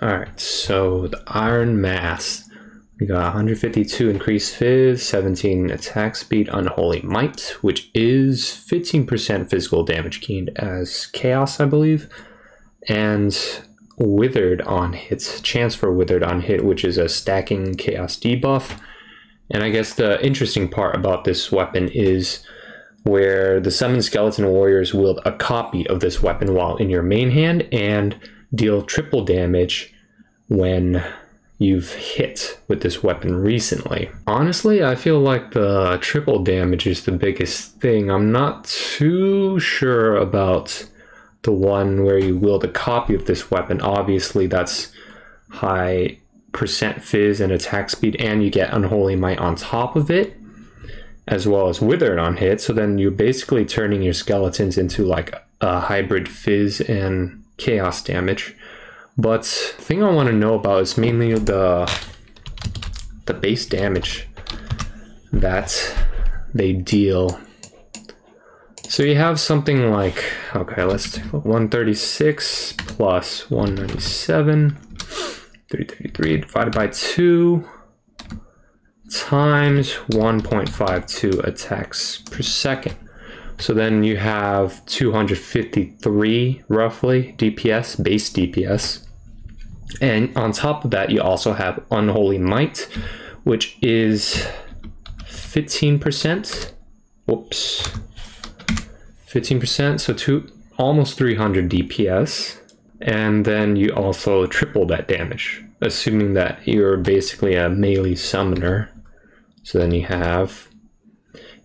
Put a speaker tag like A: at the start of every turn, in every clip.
A: Alright, so the Iron Mass. We got 152 increased fizz, 17 attack speed, unholy might, which is 15% physical damage gained as chaos, I believe, and withered on hits, chance for withered on hit, which is a stacking chaos debuff. And I guess the interesting part about this weapon is where the summoned skeleton warriors wield a copy of this weapon while in your main hand and deal triple damage when you've hit with this weapon recently. Honestly, I feel like the triple damage is the biggest thing. I'm not too sure about the one where you wield a copy of this weapon. Obviously, that's high percent fizz and attack speed, and you get unholy might on top of it, as well as withered on hit. So then you're basically turning your skeletons into like a hybrid fizz and chaos damage. But the thing I want to know about is mainly the base damage that they deal. So you have something like, okay, let's take 136 plus 197, 333 divided by 2 times 1.52 attacks per second. So then you have 253 roughly DPS, base DPS. And on top of that, you also have Unholy Might, which is 15%. Whoops. 15%, so almost 300 DPS. And then you also triple that damage, assuming that you're basically a melee summoner. So then you have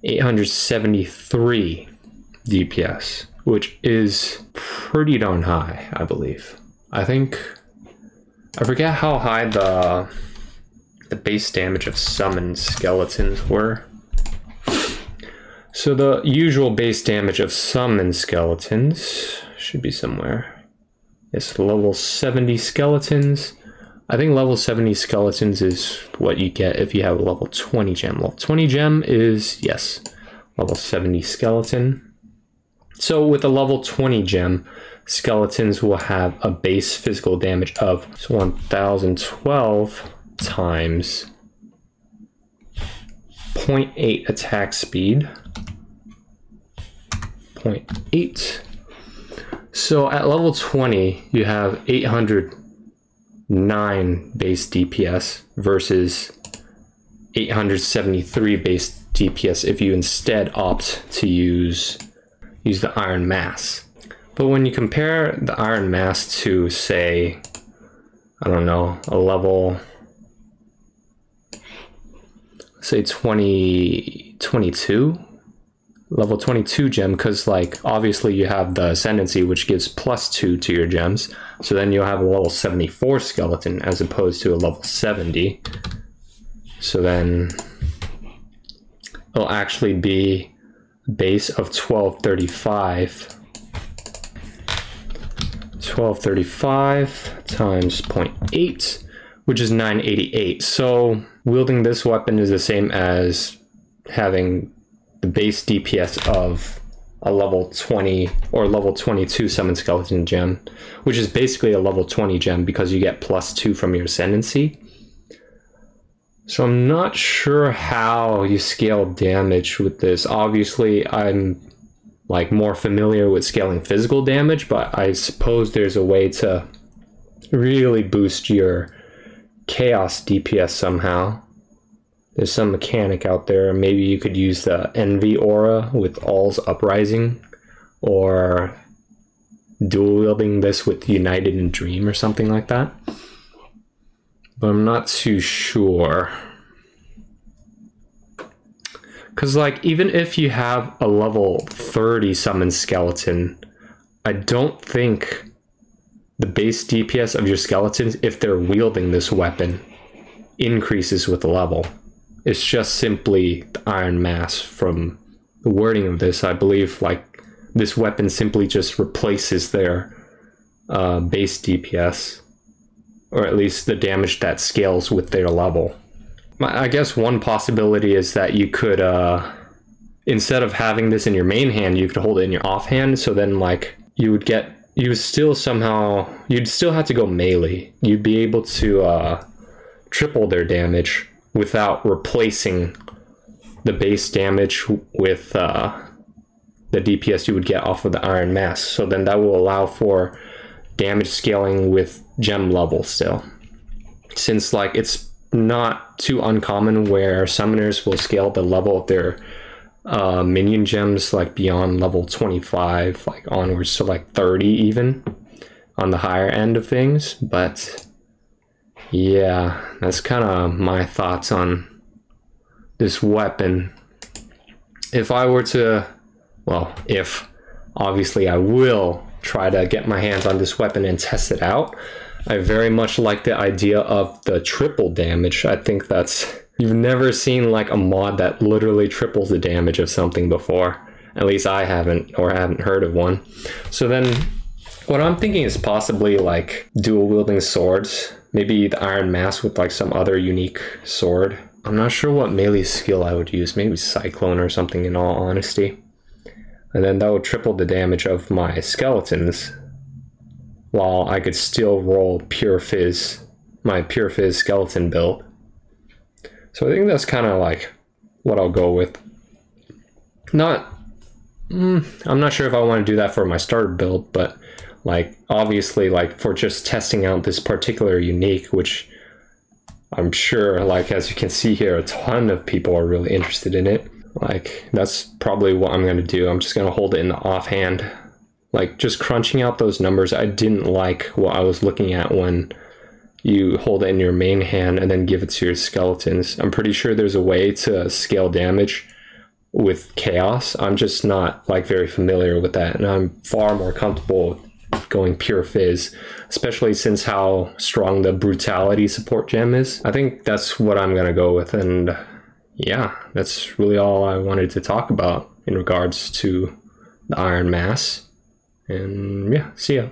A: 873 DPS, which is pretty darn high, I believe. I forget how high the base damage of summoned skeletons were. So the usual base damage of summoned skeletons should be somewhere. It's level 70 skeletons. I think level 70 skeletons is what you get if you have a level 20 gem. Level 20 gem is, yes, level 70 skeleton. So with a level 20 gem, skeletons will have a base physical damage of 1012 times 0.8 attack speed. 0.8. So at level 20, you have 809 base DPS versus 873 base DPS if you instead opt to use the Iron Mass. But when you compare the Iron Mass to, say, I don't know, a level, say 22, level 22 gem, because like obviously you have the Ascendancy, which gives +2 to your gems. So then you'll have a level 74 skeleton as opposed to a level 70. So then it'll actually be a base of 1235. 1235 times 0.8, which is 988. So wielding this weapon is the same as having the base DPS of a level 20 or level 22 summon skeleton gem, which is basically a level 20 gem because you get +2 from your Ascendancy. So I'm not sure how you scale damage with this. Obviously, I'm like more familiar with scaling physical damage, but I suppose there's a way to really boost your chaos DPS somehow. There's some mechanic out there. Maybe you could use the Envy aura with All's Uprising, or dual wielding this with United in Dream or something like that. But I'm not too sure. Because like, even if you have a level 30 summon skeleton, I don't think the base DPS of your skeletons, if they're wielding this weapon, increases with the level. It's just simply the Iron Mass. From the wording of this, I believe like this weapon simply just replaces their base DPS, or at least the damage that scales with their level. I guess one possibility is that you could, instead of having this in your main hand, you could hold it in your offhand, so then like you would get you'd still have to go melee. You'd be able to triple their damage without replacing the base damage with the DPS you would get off of the Iron Mask. So then that will allow for damage scaling with gem level still. Since like it's not too uncommon where summoners will scale the level of their minion gems like beyond level 25, like onwards to like 30 even on the higher end of things. But yeah, that's kind of my thoughts on this weapon. If I were to, well, if obviously I will try to get my hands on this weapon and test it out. I very much like the idea of the triple damage. I think that's, you've never seen like a mod that literally triples the damage of something before. At least I haven't, or haven't heard of one. So then what I'm thinking is possibly like dual wielding swords. Maybe the Iron Mask with like some other unique sword. I'm not sure what melee skill I would use. Maybe Cyclone or something, in all honesty. And then that would triple the damage of my skeletons, while I could still roll Pure Fizz, my Pure Fizz skeleton build. So I think that's kind of like what I'll go with. I'm not sure if I want to do that for my starter build, but like obviously like for just testing out this particular unique, which I'm sure, like as you can see here, a ton of people are really interested in it. Like that's probably what I'm going to do. I'm just going to hold it in the offhand. Like just crunching out those numbers, I didn't like what I was looking at when you hold it in your main hand and then give it to your skeletons. I'm pretty sure there's a way to scale damage with chaos. I'm just not like very familiar with that, and I'm far more comfortable going Pure Fizz, especially since how strong the brutality support gem is. I think that's what I'm gonna go with, and yeah, that's really all I wanted to talk about in regards to the Iron Mask. And yeah, see ya.